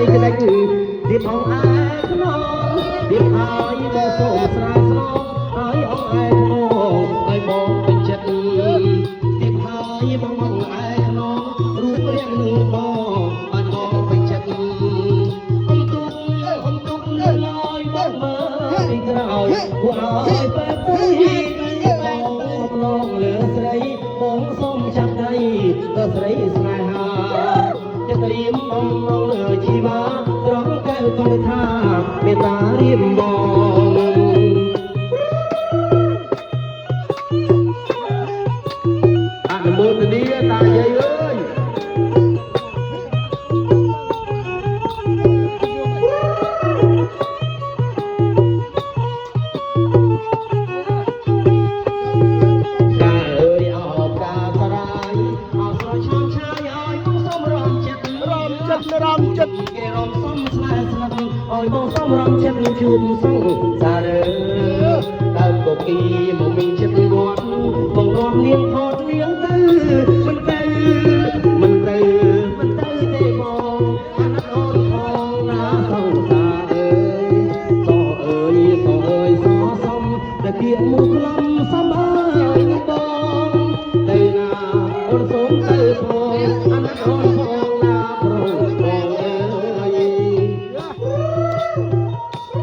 យក្តីទៀតផងឯខ្នងទៀតហើយមកសូមស្រាស្រងហើយអងឯខ្នងឲ្យបងពេញចិត្តទៀតហើយបងឯខ្នងរូបរាងនឹងបងឲ្យបងពេញចិត្តអមទុកលើយបងមើលពីក្រោយពួកឲ្យបែបពុយបងឡងលើស្រីបងសូមចាប់ដៃដល់ស្រីស្នេហាจะเตรียมបំណងលើជីវ៉ាត្រង់កែវកុំថាមេត្តារៀបបងអនុមោទនាតាយាយអើយរំចិត្តគេរំសំស្នេហ៍ស្និទ្ធឲ្យបងសំរំចិត្តជួបសង